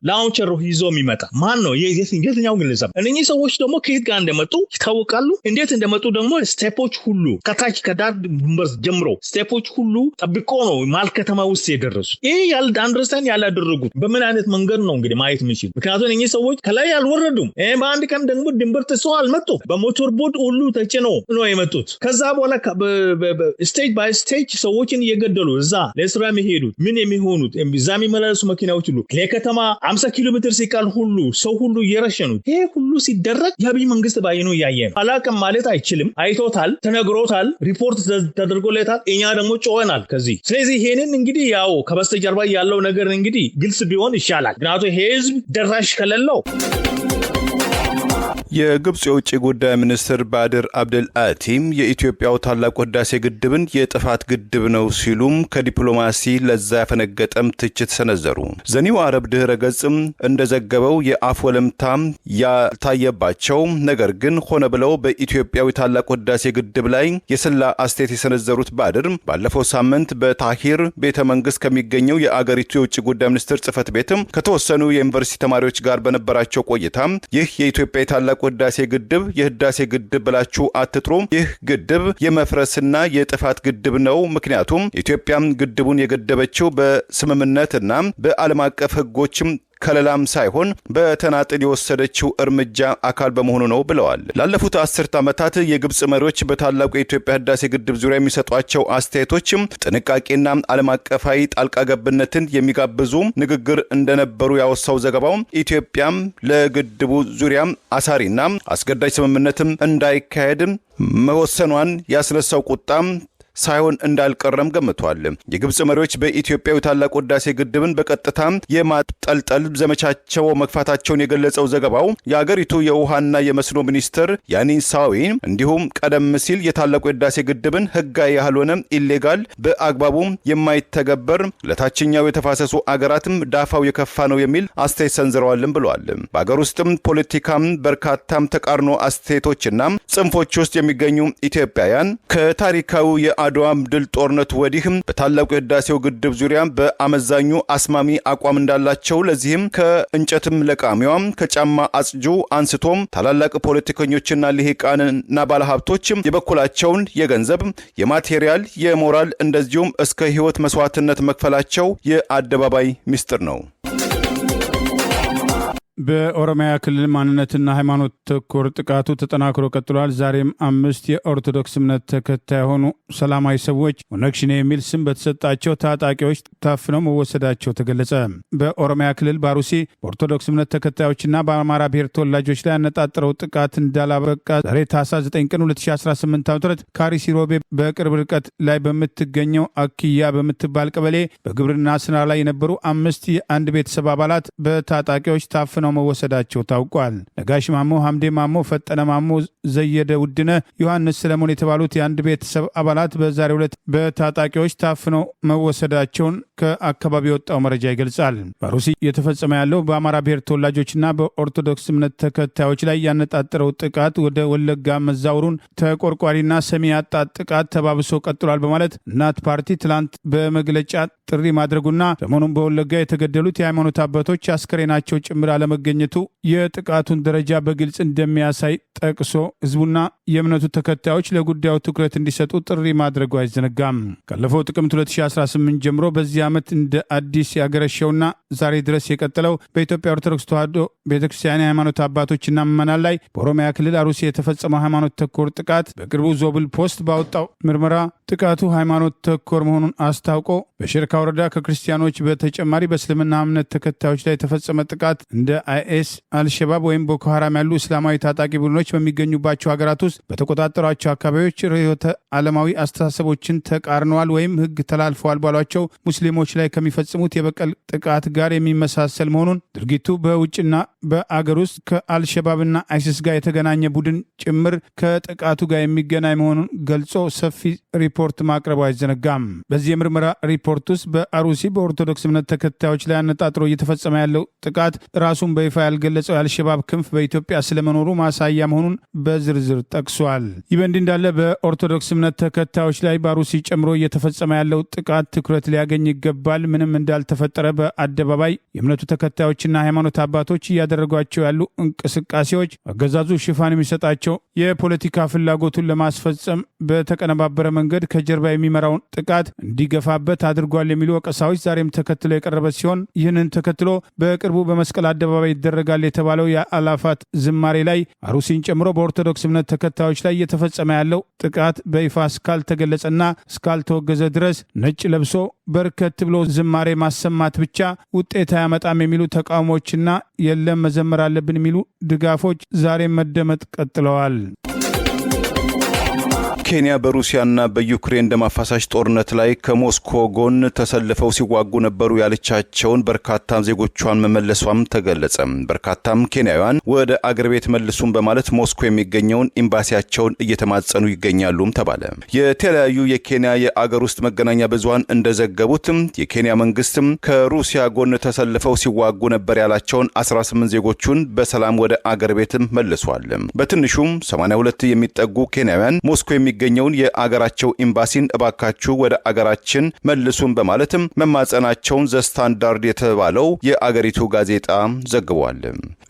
ላውንቸር ይዞ የሚመጣ ማን ነው? የትኛው ግለሰብ? እነኚህ ሰዎች ደግሞ ከየት ጋር እንደመጡ ይታወቃሉ። እንዴት እንደመጡ ደግሞ ስቴፖች ሁሉ ከታች ከዳር ድንበር ጀምሮ ስቴፖች ሁሉ ጠብቆ ነው ማል ከተማ ውስጥ የደረሱ። ይሄ አንደርስታንድ ያላደረጉት በምን አይነት መንገድ ነው እንግዲህ ማየት የሚችሉ? ምክንያቱም እነኚህ ሰዎች ከላይ አልወረዱም። በአንድ ቀን ደግሞ ድንበር ጥሰው አልመጡም። በሞተር ቦት ሁሉ ተጭኖ ነው የመጡት። ከዛ በኋላ ስቴጅ ባይ ስቴጅ ሰዎችን እየገደሉ እዛ ለስራ የሚሄዱት ምን የሚሆኑት እዛ የሚመላለሱ መኪናዎች ሁሉ ለከተማ 50 ኪሎ ሜትር ሲቃል ሁሉ ሰው ሁሉ እየረሸኑት። ይሄ ሁሉ ሲደረግ የአብይ መንግስት ባይኑ እያየ ነው። አላቅም ማለት አይችልም። አይቶታል፣ ተነግሮታል፣ ሪፖርት ተደርጎለታል። እኛ ደግሞ ጮኸናል ከዚህ። ስለዚህ ይሄንን እንግዲህ ያው ከበስተጀርባ ያለው ነገር እንግዲህ ግልጽ ቢሆን ይሻላል። ምክንያቱም ይሄ ህዝብ ደራሽ ከሌለው የግብጽ የውጭ ጉዳይ ሚኒስትር ባድር አብደል አቲም የኢትዮጵያው ታላቁ ህዳሴ ግድብን የጥፋት ግድብ ነው ሲሉም ከዲፕሎማሲ ለዛ ያፈነገጠም ትችት ሰነዘሩ። ዘኒው አረብ ድህረ ገጽም እንደዘገበው የአፍ ወለምታም ያልታየባቸው ነገር ግን ሆነ ብለው በኢትዮጵያው ታላቁ ህዳሴ ግድብ ላይ የሰላ አስተያየት የሰነዘሩት ባድር ባለፈው ሳምንት በታሂር ቤተ መንግስት ከሚገኘው የአገሪቱ የውጭ ጉዳይ ሚኒስትር ጽህፈት ቤትም ከተወሰኑ የዩኒቨርሲቲ ተማሪዎች ጋር በነበራቸው ቆይታ ይህ የኢትዮጵያ ታላቁ ህዳሴ ግድብ የህዳሴ ግድብ ብላችሁ አትጥሩ፣ ይህ ግድብ የመፍረስና የጥፋት ግድብ ነው። ምክንያቱም ኢትዮጵያም ግድቡን የገደበችው በስምምነትና በዓለም አቀፍ ህጎችም ከለላም ሳይሆን በተናጥል የወሰደችው እርምጃ አካል በመሆኑ ነው ብለዋል። ላለፉት 10 ዓመታት የግብጽ መሪዎች በታላቁ የኢትዮጵያ ህዳሴ ግድብ ዙሪያ የሚሰጧቸው አስተያየቶችም ጥንቃቄና ዓለም አቀፋዊ ጣልቃ ገብነትን የሚጋብዙ ንግግር እንደነበሩ ያወሳው ዘገባው ኢትዮጵያም ለግድቡ ዙሪያ አሳሪና አስገዳጅ ስምምነትም እንዳይካሄድ መወሰኗን ያስነሳው ቁጣም ሳይሆን እንዳልቀረም ገምቷል። የግብጽ መሪዎች በኢትዮጵያው ታላቁ ህዳሴ ግድብን በቀጥታ የማጠልጠል ዘመቻቸው መግፋታቸውን የገለጸው ዘገባው የአገሪቱ የውሃና የመስኖ ሚኒስትር ያኒን ሳዊ እንዲሁም ቀደም ሲል የታላቁ ህዳሴ ግድብን ህጋዊ ያልሆነ ኢሌጋል በአግባቡ የማይተገበር ለታችኛው የተፋሰሱ አገራትም ዳፋው የከፋ ነው የሚል አስተያየት ሰንዝረዋልም ብሏል። በአገር ውስጥም ፖለቲካም በርካታም ተቃርኖ አስተያየቶችና ጽንፎች ውስጥ የሚገኙ ኢትዮጵያውያን ከታሪካዊ አድዋም ድል ጦርነት ወዲህም በታላቁ የህዳሴው ግድብ ዙሪያ በአመዛኙ አስማሚ አቋም እንዳላቸው ለዚህም ከእንጨትም ለቃሚዋም ከጫማ አጽጁ አንስቶም ታላላቅ ፖለቲከኞችና ልሂቃንና ባለሀብቶች የበኩላቸውን የገንዘብ፣ የማቴሪያል፣ የሞራል እንደዚሁም እስከ ህይወት መስዋዕትነት መክፈላቸው የአደባባይ ሚስጥር ነው። በኦሮሚያ ክልል ማንነትና ሃይማኖት ተኮር ጥቃቱ ተጠናክሮ ቀጥሏል። ዛሬም 5 የኦርቶዶክስ እምነት ተከታይ የሆኑ ሰላማዊ ሰዎች ኦነግ ሸኔ የሚል ስም በተሰጣቸው ታጣቂዎች ታፍነው መወሰዳቸው ተገለጸ። በኦሮሚያ ክልል ባሩሲ በኦርቶዶክስ እምነት ተከታዮችና በአማራ ብሔር ተወላጆች ላይ ያነጣጠረው ጥቃት እንዳላበቃ ዛሬ ታኅሳስ 9 ቀን 2018 ዓ.ም ካሪሲ ሮቤ በቅርብ ርቀት ላይ በምትገኘው አኪያ በምትባል ቀበሌ በግብርና ስራ ላይ የነበሩ 5 የአንድ ቤተሰብ አባላት በታጣቂዎች ታፍነው መወሰዳቸው ታውቋል። ነጋሽ ማሞ፣ ሐምዴ ማሞ፣ ፈጠነ ማሞ፣ ዘየደ ውድነ፣ ዮሐንስ ሰለሞን የተባሉት የአንድ ቤተሰብ አባላት በዛሬው ዕለት በታጣቂዎች ታፍነው መወሰዳቸውን ከአካባቢ የወጣው መረጃ ይገልጻል። ባሩሲ የተፈጸመ ያለው በአማራ ብሔር ተወላጆችና በኦርቶዶክስ እምነት ተከታዮች ላይ ያነጣጠረው ጥቃት ወደ ወለጋ መዛወሩን ተቆርቋሪና ሰሚ ያጣ ጥቃት ተባብሶ ቀጥሏል በማለት እናት ፓርቲ ትላንት በመግለጫ ጥሪ ማድረጉና ሰሞኑን በወለጋ የተገደሉት የሃይማኖት አባቶች አስከሬናቸው ጭምር አለመገኘቱ የጥቃቱን ደረጃ በግልጽ እንደሚያሳይ ጠቅሶ ህዝቡና የእምነቱ ተከታዮች ለጉዳዩ ትኩረት እንዲሰጡ ጥሪ ማድረጉ አይዘነጋም። ካለፈው ጥቅምት 2018 ጀምሮ በዚህ ዓመት እንደ አዲስ ያገረሸውና ዛሬ ድረስ የቀጠለው በኢትዮጵያ ኦርቶዶክስ ተዋሕዶ ቤተክርስቲያን የሃይማኖት አባቶችና ምዕመናን ላይ በኦሮሚያ ክልል አሩሲ የተፈጸመው ሃይማኖት ተኮር ጥቃት በቅርቡ ዞብል ፖስት ባወጣው ምርመራ ጥቃቱ ሃይማኖት ተኮር መሆኑን አስታውቆ በሽርካ ወረዳ ከክርስቲያኖች በተጨማሪ በእስልምና እምነት ተከታዮች ላይ የተፈጸመ ጥቃት እንደ አይኤስ፣ አልሸባብ ወይም ቦኮ ሐራም ያሉ እስላማዊ ታጣቂ ቡድኖች በሚገኙባቸው ሀገራት ውስጥ በተቆጣጠሯቸው አካባቢዎች ርዕዮተ ዓለማዊ አስተሳሰቦችን ተቃርነዋል ወይም ሕግ ተላልፈዋል ባሏቸው ሙስሊሞች ላይ ከሚፈጽሙት የበቀል ጥቃት ጋር የሚመሳሰል መሆኑን ድርጊቱ በውጭና በአገር ውስጥ ከአልሸባብና አይሲስ ጋር የተገናኘ ቡድን ጭምር ከጥቃቱ ጋር የሚገናኝ መሆኑን ገልጾ ሰፊ ሪፖርት ማቅረቡ አይዘነጋም። በዚህ የምርመራ ሪፖርት ውስጥ በአሩሲ በኦርቶዶክስ እምነት ተከታዮች ላይ አነጣጥሮ እየተፈጸመ ያለው ጥቃት ራሱን በይፋ ያልገለጸው የአልሸባብ ክንፍ በኢትዮጵያ ስለመኖሩ ማሳያ መሆኑን በዝርዝር ጠቅሷል። ይህ በእንዲህ እንዳለ በኦርቶዶክስ እምነት ተከታዮች ላይ በአሩሲ ጨምሮ እየተፈጸመ ያለው ጥቃት ትኩረት ሊያገኝ ይገባል። ምንም እንዳልተፈጠረ በአደባባይ የእምነቱ ተከታዮችና ሃይማኖት አባቶች እያደረጓቸው ያሉ እንቅስቃሴዎች አገዛዙ ሽፋን የሚሰጣቸው የፖለቲካ ፍላጎቱን ለማስፈጸም በተቀነባበረ መንገድ ከጀርባ የሚመራውን ጥቃት እንዲገፋበት አድርጓል የሚሉ ወቀሳዎች ዛሬም ተከትሎ የቀረበ ሲሆን ይህንን ተከትሎ በቅርቡ በመስቀል አደባባይ ይደረጋል የተባለው የአላፋት ዝማሬ ላይ አሩሲን ጨምሮ በኦርቶዶክስ እምነት ተከታዮች ላይ እየተፈጸመ ያለው ጥቃት በይፋ እስካልተገለጸና እስካልተወገዘ ድረስ ነጭ ለብሶ በርከት ብሎ ዝማሬ ማሰማት ብቻ ውጤት አያመጣም የሚሉ ተቃውሞችና የለም መዘመር አለብን የሚሉ ድጋፎች ዛሬም መደመጥ ቀጥለዋል። ኬንያ በሩሲያና በዩክሬን ደም አፋሳሽ ጦርነት ላይ ከሞስኮ ጎን ተሰልፈው ሲዋጉ ነበሩ ያለቻቸውን በርካታ ዜጎቿን መመለሷም ተገለጸ። በርካታም ኬንያውያን ወደ አገር ቤት መልሱም በማለት ሞስኮ የሚገኘውን ኤምባሲያቸውን እየተማጸኑ ይገኛሉም ተባለ። የተለያዩ የኬንያ የአገር ውስጥ መገናኛ ብዙሃን እንደዘገቡትም የኬንያ መንግስትም ከሩሲያ ጎን ተሰልፈው ሲዋጉ ነበር ያላቸውን 18 ዜጎቹን በሰላም ወደ አገር ቤትም መልሷል። በትንሹም 82 የሚጠጉ ኬንያውያን ሞስኮ የሚገኘውን የአገራቸው ኤምባሲን እባካችሁ ወደ አገራችን መልሱን በማለትም መማጸናቸውን ዘ ስታንዳርድ የተባለው የአገሪቱ ጋዜጣ ዘግቧል።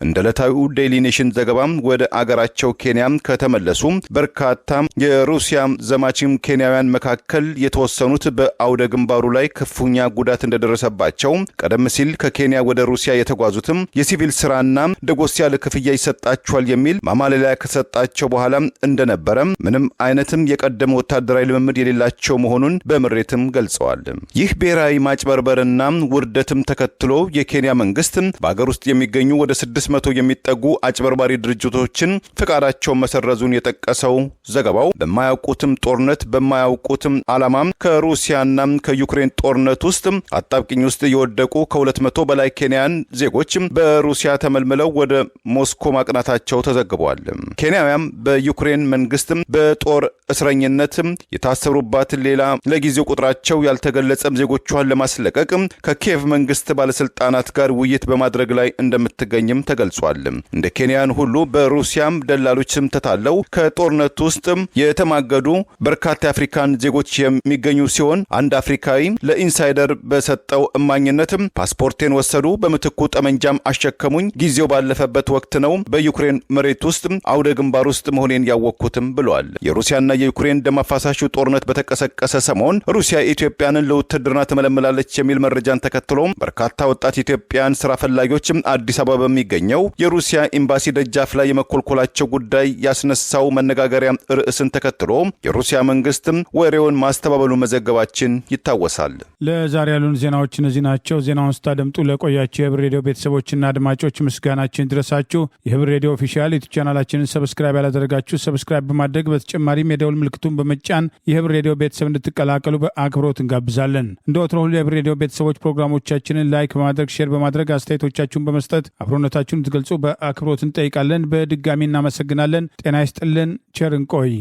እንደ ዕለታዊው ዴይሊ ኔሽን ዘገባም ወደ አገራቸው ኬንያም ከተመለሱ በርካታ የሩሲያ ዘማችም ኬንያውያን መካከል የተወሰኑት በአውደ ግንባሩ ላይ ክፉኛ ጉዳት እንደደረሰባቸው ቀደም ሲል ከኬንያ ወደ ሩሲያ የተጓዙትም የሲቪል ስራና ደጎስ ያለ ክፍያ ይሰጣቸዋል የሚል ማማለያ ከሰጣቸው በኋላ እንደነበረ ምንም አይነትም የቀደመ ወታደራዊ ልምምድ የሌላቸው መሆኑን በምሬትም ገልጸዋል። ይህ ብሔራዊ ማጭበርበርና ውርደትም ተከትሎ የኬንያ መንግስት በአገር ውስጥ የሚገኙ ወደ 600 የሚጠጉ አጭበርባሪ ድርጅቶችን ፈቃዳቸውን መሰረዙን የጠቀሰው ዘገባው በማያውቁትም ጦርነት በማያውቁትም ዓላማ ከሩሲያና ከዩክሬን ጦርነት ውስጥ አጣብቂኝ ውስጥ የወደቁ ከ200 በላይ ኬንያን ዜጎች በሩሲያ ተመልምለው ወደ ሞስኮ ማቅናታቸው ተዘግቧል። ኬንያውያን በዩክሬን መንግስት በጦር እስረኝነት የታሰሩባትን ሌላ ለጊዜው ቁጥራቸው ያልተገለጸም ዜጎቿን ለማስለቀቅ ከኪየቭ መንግስት ባለስልጣናት ጋር ውይይት በማድረግ ላይ እንደምትገኝም ተገልጿል። እንደ ኬንያን ሁሉ በሩሲያም ደላሎችም ተታለው ከጦርነት ውስጥ የተማገዱ በርካታ የአፍሪካን ዜጎች የሚገኙ ሲሆን አንድ አፍሪካዊ ለኢንሳይደር በሰጠው እማኝነትም ፓስፖርቴን ወሰዱ፣ በምትኩ ጠመንጃም አሸከሙኝ፣ ጊዜው ባለፈበት ወቅት ነው በዩክሬን መሬት ውስጥ አውደ ግንባር ውስጥ መሆኔን ያወቅኩትም ብሏል። የሩሲያና የዩክሬን ደም አፋሳሹ ጦርነት በተቀሰቀሰ ሰሞን ሩሲያ ኢትዮጵያንን ለውትድርና ትመለምላለች የሚል መረጃን ተከትሎ በርካታ ወጣት ኢትዮጵያን ስራ ፈላጊዎች አዲስ አበባ በሚገኘው የሩሲያ ኤምባሲ ደጃፍ ላይ የመኮልኮላቸው ጉዳይ ያስነሳው መነጋገሪያ ርዕስን ተከትሎ የሩሲያ መንግስት ወሬውን ማስተባበሉ መዘገባችን ይታወሳል። ለዛሬ ያሉን ዜናዎች እነዚህ ናቸው። ዜናውን ስታደምጡ ለቆያችሁ የህብር ሬዲዮ ቤተሰቦችና አድማጮች ምስጋናችን ድረሳችሁ። የህብር ሬዲዮ ኦፊሻል ዩቲዩብ ቻናላችንን ሰብስክራይብ ያላደረጋችሁ ሰብስክራይብ በማድረግ በተጨማሪም የደውል ምልክቱን በመጫን የህብር ሬዲዮ ቤተሰብ እንድትቀላቀሉ በአክብሮት እንጋብዛለን። እንደ ወትሮ ሁሉ የህብር ሬዲዮ ቤተሰቦች ፕሮግራሞቻችንን ላይክ በማድረግ ሼር በማድረግ አስተያየቶቻችሁን በመስጠት አብሮነታችሁን እንድትገልጹ በአክብሮት እንጠይቃለን። በድጋሚ እናመሰግናለን። ጤና ይስጥልን። ቸር እንቆይ።